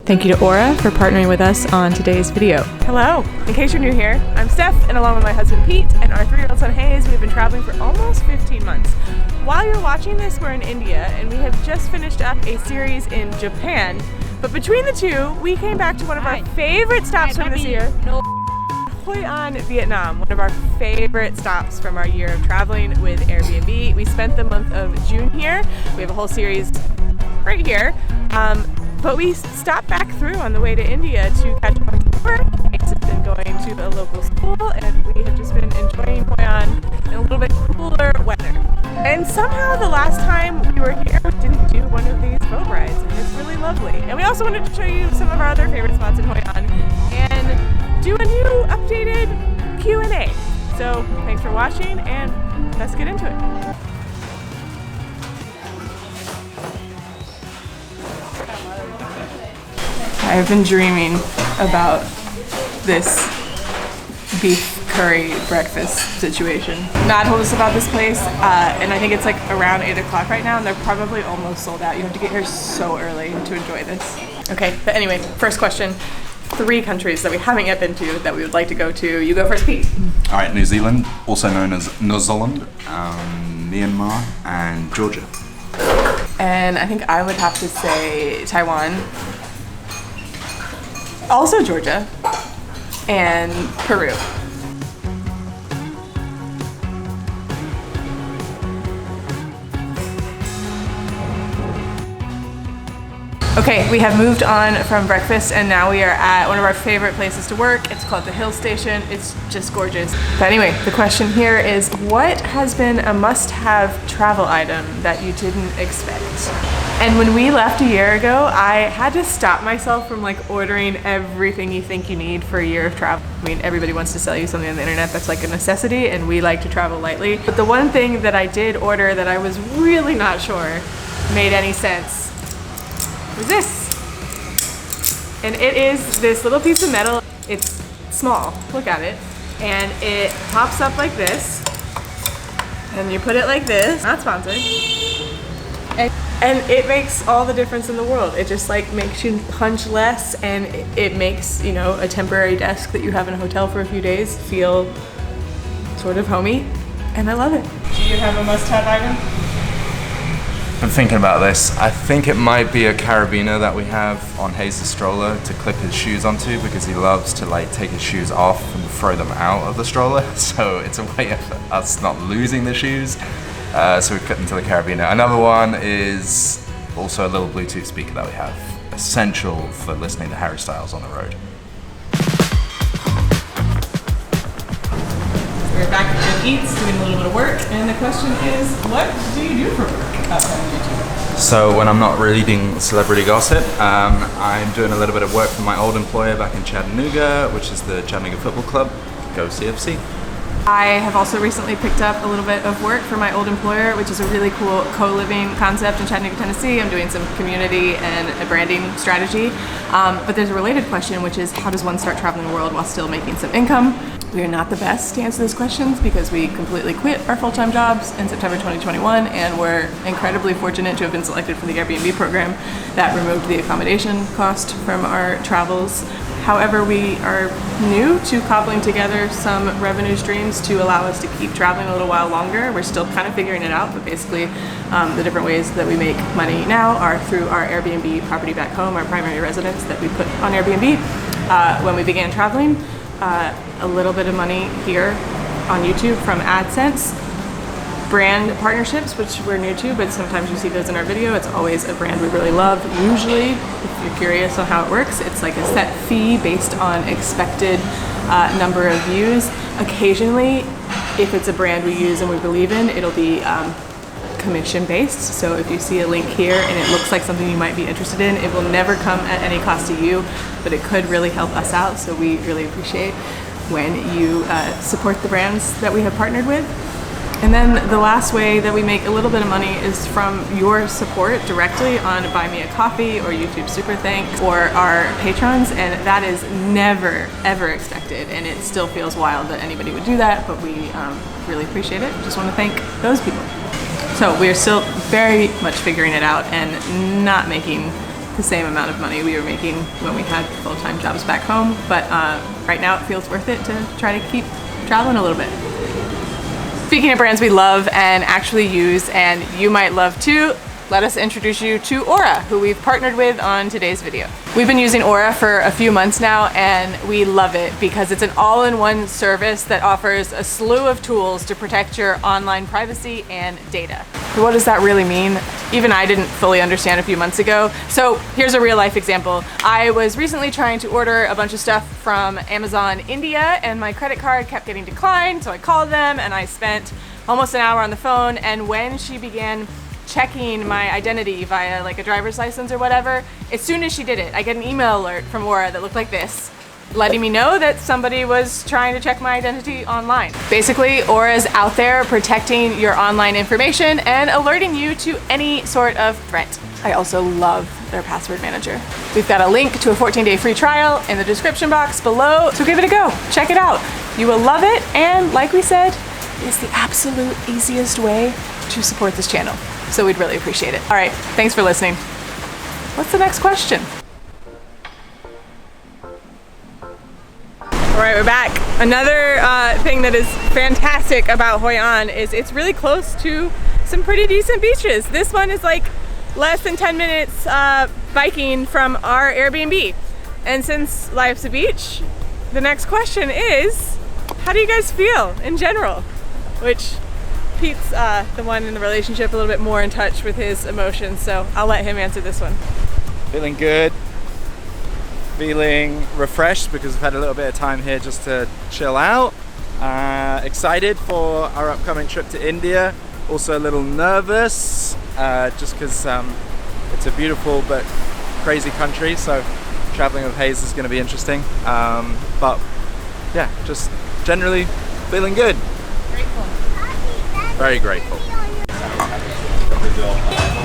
Thank you to Aura for partnering with us on today's video. Hello, in case you're new here, I'm Steph, and along with my husband Pete and our 3-year-old son Hayes, we've been traveling for almost 15 months. While you're watching this, we're in India, and we have just finished up a series in Japan. But between the two, we came back to one of our favorite stops from this year, Hoi An, Vietnam, one of our favorite stops from our year of traveling with Airbnb. We spent the month of June here. We have a whole series right here. But we stopped back through on the way to India to catch up on some work. Hayes has been going to a local school, and we have just been enjoying Hoi An in a little bit cooler weather. And somehow the last time we were here, we didn't do one of these boat rides, and it's really lovely. And we also wanted to show you some of our other favorite spots in Hoi An and do a new updated Q&A. So thanks for watching, and let's get into it. I've been dreaming about this beef curry breakfast situation. Matt told us about this place, and I think it's like around 8 o'clock right now, and they're probably almost sold out. You have to get here so early to enjoy this. Okay, but anyway, first question. 3 countries that we haven't yet been to that we would like to go to. You go first, Pete. All right, New Zealand, also known as New Zealand, Myanmar, and Georgia. And I think I would have to say Taiwan. Also Georgia, and Peru. Okay, we have moved on from breakfast and now we are at one of our favorite places to work. It's called the Hill Station. It's just gorgeous. But anyway, the question here is, what has been a must-have travel item that you didn't expect? And when we left a year ago, I had to stop myself from like ordering everything you think you need for a year of travel. I mean, everybody wants to sell you something on the internet that's like a necessity, and we like to travel lightly. But the one thing that I did order that I was really not sure made any sense was this. And it is this little piece of metal. It's small, look at it. And it pops up like this. And you put it like this, not sponsored. And it makes all the difference in the world. It just like makes you hunch less, and it makes, you know, a temporary desk that you have in a hotel for a few days feel sort of homey. And I love it. Do you have a must-have item? I'm thinking about this. I think it might be a carabiner that we have on Hayes' stroller to clip his shoes onto, because he loves to like take his shoes off and throw them out of the stroller. So it's a way of us not losing the shoes. So we clip them to the carabiner. Another one is also a little Bluetooth speaker that we have. Essential for listening to Harry Styles on the road. We're back at Eats, doing a little bit of work, and the question is, what do you do for work outside of YouTube? So when I'm not reading celebrity gossip, I'm doing a little bit of work for my old employer back in Chattanooga, which is the Chattanooga Football Club. Go CFC. I have also recently picked up a little bit of work for my old employer, which is a really cool co-living concept in Chattanooga, Tennessee. I'm doing some community and a branding strategy. But there's a related question, which is, how does one start traveling the world while still making some income? We are not the best to answer these questions because we completely quit our full-time jobs in September 2021, and we're incredibly fortunate to have been selected for the Airbnb program that removed the accommodation cost from our travels. However, we are new to cobbling together some revenue streams to allow us to keep traveling a little while longer. We're still kind of figuring it out, but basically the different ways that we make money now are through our Airbnb property back home, our primary residence that we put on Airbnb. When we began traveling, a little bit of money here on YouTube from AdSense. Brand partnerships, which we're new to, but sometimes you see those in our video. It's always a brand we really love. Usually, if you're curious on how it works, it's like a set fee based on expected number of views. Occasionally, if it's a brand we use and we believe in, it'll be commission based. So if you see a link here and it looks like something you might be interested in, it will never come at any cost to you, but it could really help us out. So we really appreciate when you support the brands that we have partnered with. And then the last way that we make a little bit of money is from your support directly on Buy Me a Coffee or YouTube Super Thanks or our patrons, and that is never ever expected, and it still feels wild that anybody would do that, but we really appreciate it. Just want to thank those people. So we're still very much figuring it out and not making the same amount of money we were making when we had full-time jobs back home, but right now it feels worth it to try to keep traveling a little bit. Speaking of brands we love and actually use, and you might love too, let us introduce you to Aura, who we've partnered with on today's video. We've been using Aura for a few months now, and we love it because it's an all-in-one service that offers a slew of tools to protect your online privacy and data. What does that really mean? Even I didn't fully understand a few months ago. So here's a real life example. I was recently trying to order a bunch of stuff from Amazon India, and my credit card kept getting declined, so I called them and I spent almost an hour on the phone, and when she began checking my identity via like a driver's license or whatever, as soon as she did it, I get an email alert from Aura that looked like this, letting me know that somebody was trying to check my identity online. Basically, Aura's out there protecting your online information and alerting you to any sort of threat. I also love their password manager. We've got a link to a 14-day free trial in the description box below, so give it a go, check it out. You will love it, and like we said, it's the absolute easiest way to support this channel. So we'd really appreciate it. All right, thanks for listening. What's the next question? All right, we're back. Another thing that is fantastic about Hoi An is it's really close to some pretty decent beaches. This one is like less than 10 minutes biking from our Airbnb. And since life's a beach, the next question is, how do you guys feel in general? Which Pete's the one in the relationship a little bit more in touch with his emotions, so I'll let him answer this one. Feeling good. Feeling refreshed because we've had a little bit of time here just to chill out. Excited for our upcoming trip to India. Also a little nervous just because it's a beautiful but crazy country, so traveling with Hayes is going to be interesting. But yeah, just generally feeling good. Grateful. Very grateful.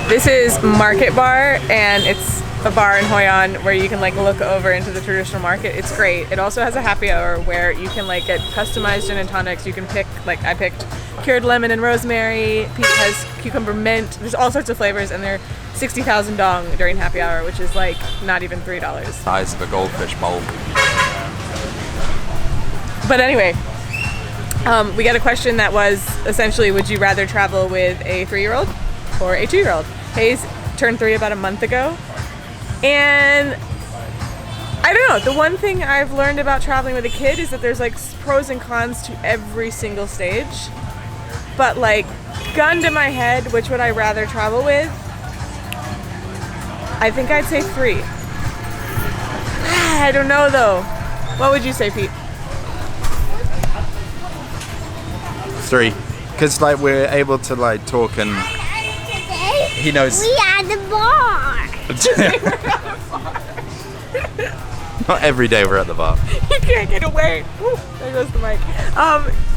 This is Market Bar, and it's a bar in Hoi An where you can like look over into the traditional market. It's great. It also has a happy hour where you can like get customized gin and tonics. You can pick, like I picked cured lemon and rosemary. Pete has cucumber mint. There's all sorts of flavors, and they're 60,000 dong during happy hour, which is like not even $3. Size of a goldfish bowl. But anyway, we got a question that was essentially, would you rather travel with a 3-year-old or a 2-year-old? Hayes turned 3 about a month ago, and I don't know, the one thing I've learned about traveling with a kid is that there's like pros and cons to every single stage. But like, gun to my head, which would I rather travel with? I think I'd say 3. I don't know though. What would you say, Pete? 3, because like we're able to like talk and he knows. We are the bar. Not every day we're at the bar. You can't get away. Woo, there goes the mic.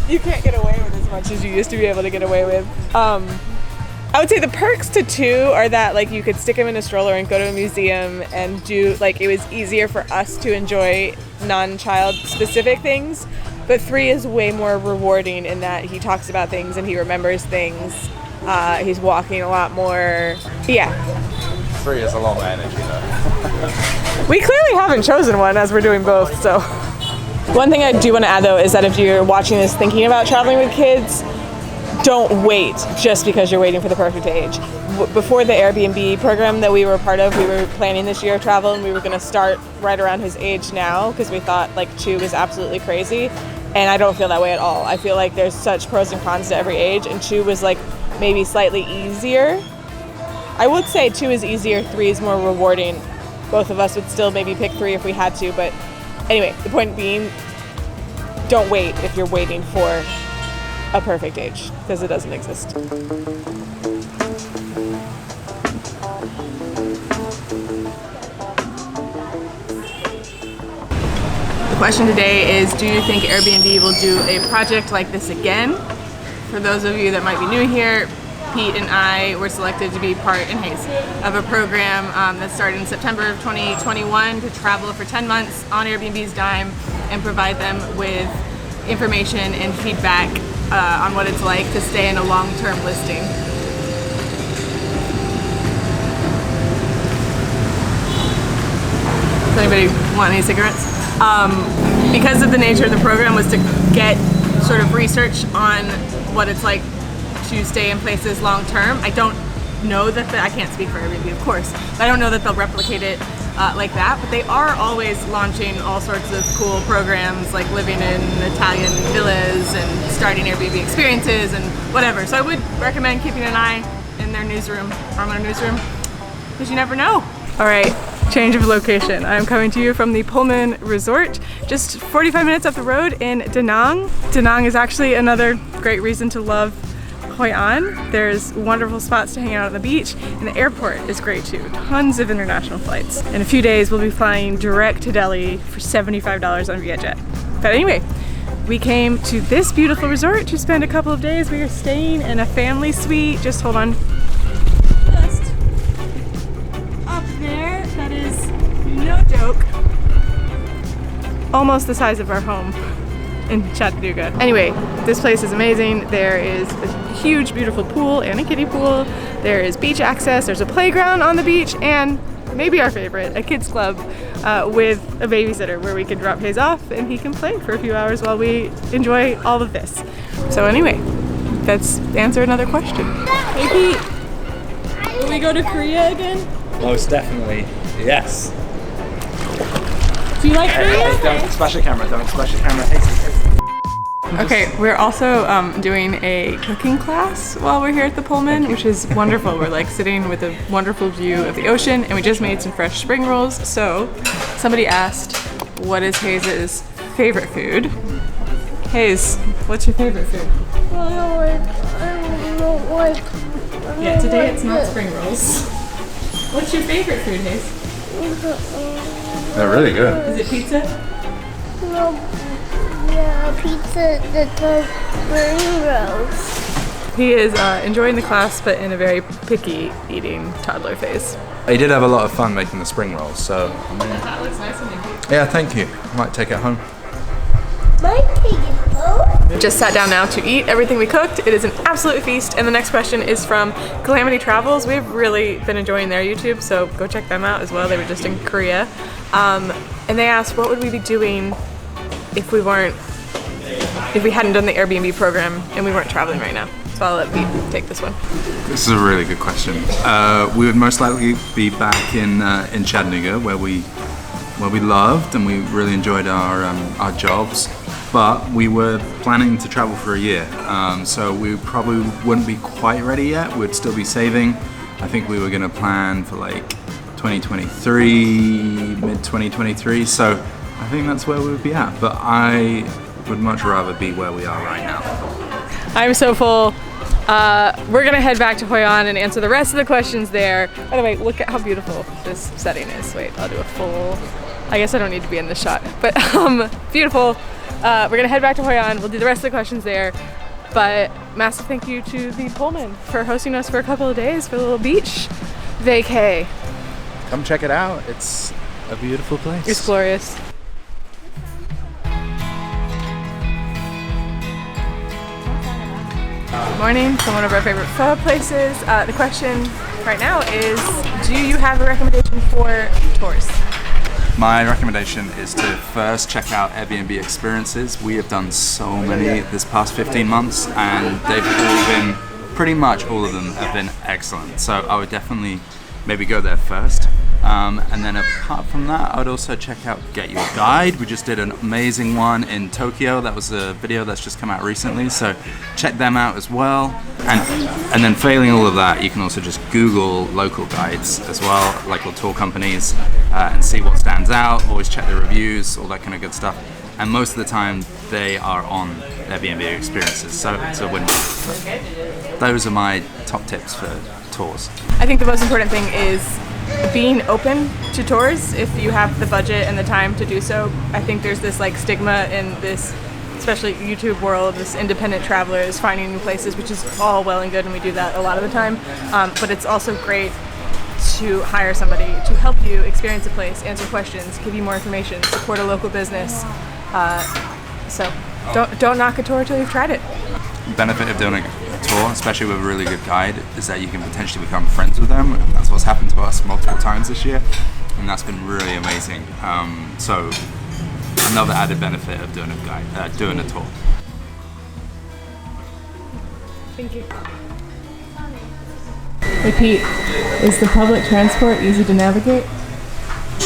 You can't get away with as much as you used to be able to get away with. I would say the perks to 2 are that like you could stick him in a stroller and go to a museum and do like, it was easier for us to enjoy non-child specific things. But 3 is way more rewarding in that he talks about things and he remembers things. He's walking a lot more. Yeah. 3 is a lot of energy though. We clearly haven't chosen one as we're doing both, so. One thing I do want to add though is that if you're watching this thinking about traveling with kids, don't wait just because you're waiting for the perfect age. Before the Airbnb program that we were part of, we were planning this year of travel, and we were going to start right around his age now because we thought like 2 was absolutely crazy. And I don't feel that way at all. I feel like there's such pros and cons to every age, and 2 was like maybe slightly easier. I would say 2 is easier, 3 is more rewarding. Both of us would still maybe pick 3 if we had to, but anyway, the point being, don't wait if you're waiting for a perfect age, because it doesn't exist. The question today is, do you think Airbnb will do a project like this again? For those of you that might be new here, Pete and I were selected to be part in Hayes of a program that started in September of 2021 to travel for 10 months on Airbnb's dime and provide them with information and feedback on what it's like to stay in a long-term listing. Does anybody want any cigarettes? Because of the nature of the program was to get sort of research on what it's like to stay in places long term. I don't know that I can't speak for Airbnb, of course, but I don't know that they'll replicate it like that, but they are always launching all sorts of cool programs like living in Italian villas and starting Airbnb experiences and whatever. So I would recommend keeping an eye in their newsroom, Armada newsroom, because you never know. All right, change of location. I'm coming to you from the Pullman Resort, just 45 minutes up the road in Danang. Danang is actually another great reason to love Hoi An. There's wonderful spots to hang out on the beach, and the airport is great too. Tons of international flights. In a few days, we'll be flying direct to Delhi for $75 on Vietjet. But anyway, we came to this beautiful resort to spend a couple of days. We are staying in a family suite. Just hold on. Just up there. That is no joke. Almost the size of our home in Chattanooga. Anyway, this place is amazing. There is a huge, beautiful pool and a kiddie pool. There is beach access. There's a playground on the beach, and maybe our favorite, a kids club with a babysitter where we can drop Hayes off and he can play for a few hours while we enjoy all of this. So anyway, let's answer another question. Hey Pete, will we go to Korea again? Most definitely, yes. Do you like Korea? Hey, don't splash the camera, don't splash the camera. Hey. Okay, we're also doing a cooking class while we're here at the Pullman, which is wonderful. We're like sitting with a wonderful view of the ocean, and we just made some fresh spring rolls. So somebody asked, what is Hayes' favorite food? Hayes, what's your favorite food? Yeah, today it's not spring rolls. What's your favorite food, Hayes? They're really good. Is it pizza? Yeah, pizza, the spring rolls. He is enjoying the class, but in a very picky eating toddler phase. He did have a lot of fun making the spring rolls, so That looks nice on you. yeah, thank you. I might take it home. Might take it home. Just sat down now to eat everything we cooked. It is an absolute feast. And the next question is from Calamity Travels. We've really been enjoying their YouTube, so go check them out as well. They were just in Korea. And they asked, what would we be doing if we hadn't done the Airbnb program and we weren't traveling right now? So I'll let Pete take this one. This is a really good question. We would most likely be back in Chattanooga, where we loved and we really enjoyed our jobs. But we were planning to travel for a year, so we probably wouldn't be quite ready yet. We'd still be saving. I think we were going to plan for like 2023, mid 2023. So I think that's where we would be at. But I would much rather be where we are right now. I'm so full. We're gonna head back to Hoi An and answer the rest of the questions there. By the way, look at how beautiful this setting is. Wait, I'll do a full, I guess I don't need to be in this shot, but beautiful. We're gonna head back to Hoi An. We'll do the rest of the questions there. But massive thank you to the Pullman for hosting us for a couple of days for a little beach vacay. Come check it out. It's a beautiful place. It's glorious. Good morning from one of our favorite pho places. The question right now is, do you have a recommendation for tours? My recommendation is to first check out Airbnb experiences. We have done so many this past 15 months and they've all been, pretty much all of them have been excellent. So I would definitely maybe go there first. And then apart from that, I would also check out Get Your Guide. We just did an amazing one in Tokyo. That was a video that's just come out recently, so check them out as well. And then failing all of that, you can also just Google local guides as well, local tour companies, and see what stands out. Always check the reviews, all that kind of good stuff. And most of the time, they are on Airbnb experiences, so it's a win-win. Those are my top tips for tours. I think the most important thing is being open to tours if you have the budget and the time to do so. I think there's this like stigma in this, especially YouTube world, this independent travelers finding new places, which is all well and good, and we do that a lot of the time. But it's also great to hire somebody to help you experience a place, answer questions, give you more information, support a local business. So don't knock a tour until you've tried it. The benefit of doing a tour, especially with a really good guide, is that you can potentially become friends with them. And that's what's happened to us multiple times this year. and that's been really amazing. So another added benefit of doing a tour. Thank you. Hey Pete, is the public transport easy to navigate?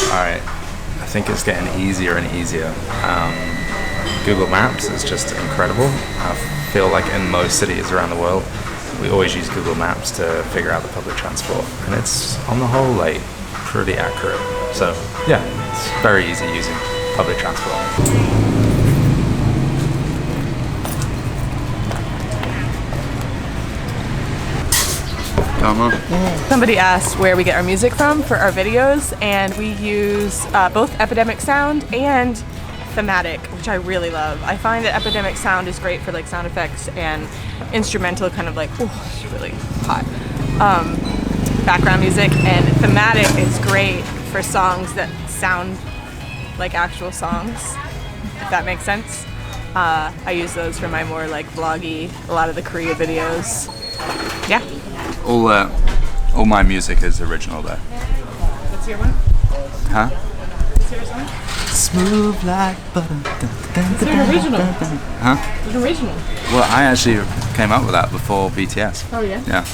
Alright, I think it's getting easier and easier. Google Maps is just incredible. I feel like in most cities around the world, we always use Google Maps to figure out the public transport, and it's on the whole like pretty accurate. So yeah, it's very easy using public transport. Somebody asked where we get our music from for our videos, and we use both Epidemic Sound and Thematic, which I really love. I find that Epidemic Sound is great for like sound effects and instrumental, kind of like, oh, it's really hot, background music, and Thematic is great for songs that sound like actual songs, if that makes sense. I use those for my more like vloggy, a lot of the Korea videos. Yeah. All my music is original though. What's your one? Huh? What's yours one? Smooth like butter. It's an original. Huh? It's an original. Well, I actually came up with that before BTS. Oh yeah? Yeah.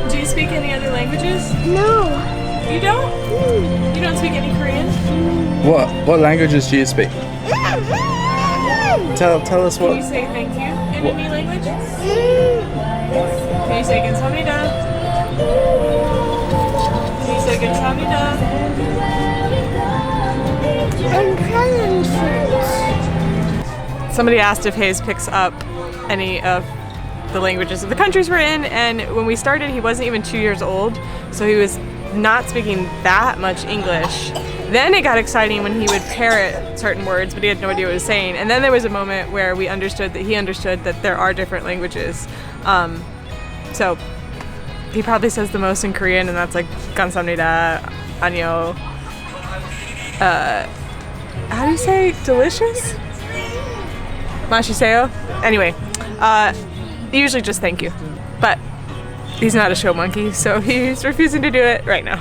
Do you speak any other languages? No. You don't? You don't speak any Korean? What languages do you speak? Tell us Can what. you say thank you in any language? Can you say 감사합니다? Can you say 감사합니다? I'm trying fruits. Somebody asked if Hayes picks up any of the languages of the countries we're in, and when we started he wasn't even 2 years old, so he was not speaking that much English. Then it got exciting when he would parrot certain words, but he had no idea what he was saying. And then there was a moment where we understood that he understood that there are different languages. So he probably says the most in Korean, and that's like 감사합니다, 안녕. How do you say delicious? 맛있어요? Anyway, usually just thank you. But he's not a show monkey, so he's refusing to do it right now.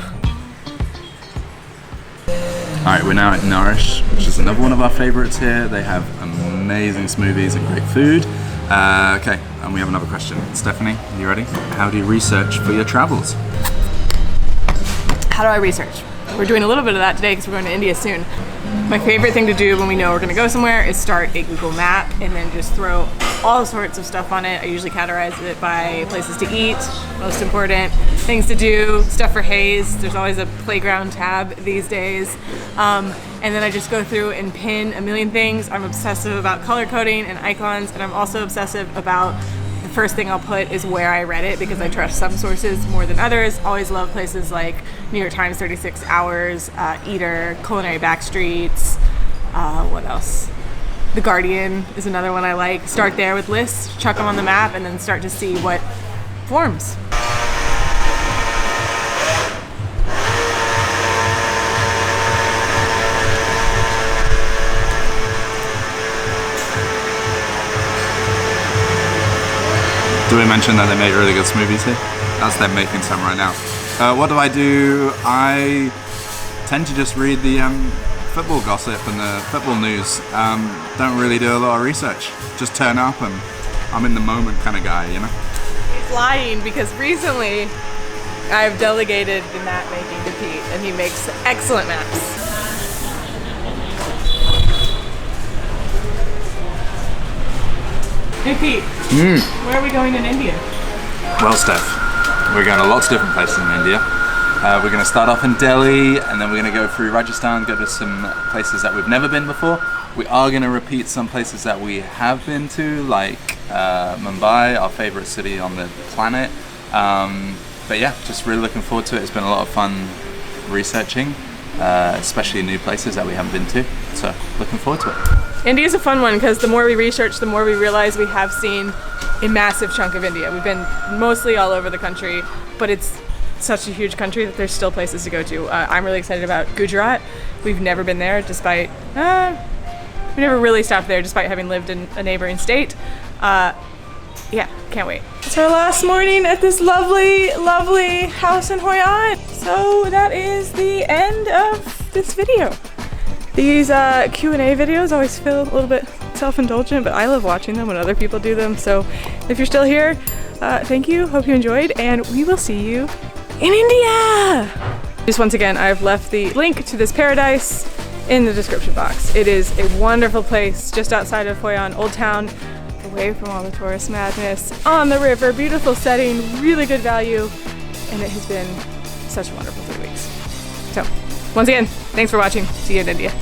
Alright, we're now at Nourish, which is another one of our favorites here. They have amazing smoothies and great food. Okay, and we have another question. Stephanie, you ready? How do you research for your travels? How do I research? We're doing a little bit of that today because we're going to India soon. My favorite thing to do when we know we're going to go somewhere is start a Google map and then just throw all sorts of stuff on it. I usually categorize it by places to eat, most important, things to do, stuff for Hayes. There's always a playground tab these days. And then I just go through and pin a million things. I'm obsessive about color coding and icons, and I'm also obsessive about the first thing I'll put is where I read it, because I trust some sources more than others. Always love places like New York Times 36 Hours, Eater, Culinary Backstreets, what else? The Guardian is another one I like. Start there with lists, chuck them on the map, and then start to see what forms. Do we mention that they make really good smoothies here? That's them making some right now. What do? I tend to just read the football gossip and the football news. Don't really do a lot of research. Just turn up and I'm in the moment kind of guy, you know? He's lying because recently I've delegated the map making to Pete, and he makes excellent maps. Hey Pete, where are we going in India? Well, Steph, we're going to lots of different places in India. We're going to start off in Delhi, and then we're going to go through Rajasthan, go to some places that we've never been before. We are going to repeat some places that we have been to, like Mumbai, our favorite city on the planet. But yeah, just really looking forward to it. It's been a lot of fun researching, especially new places that we haven't been to. So looking forward to it. India's a fun one because the more we research, the more we realize we have seen a massive chunk of India. We've been mostly all over the country, but it's such a huge country that there's still places to go to. I'm really excited about Gujarat. We've never been there despite, we never really stopped there despite having lived in a neighboring state. Yeah, can't wait. It's our last morning at this lovely, lovely house in Hoi An. So that is the end of this video. These Q&A videos always feel a little bit self-indulgent, but I love watching them when other people do them. So if you're still here, thank you, hope you enjoyed, and we will see you in India! Just once again, I've left the link to this paradise in the description box. It is a wonderful place just outside of Hoi An, Old Town, away from all the tourist madness, on the river, beautiful setting, really good value, and it has been such a wonderful 3 weeks. So, once again, thanks for watching. See you in India.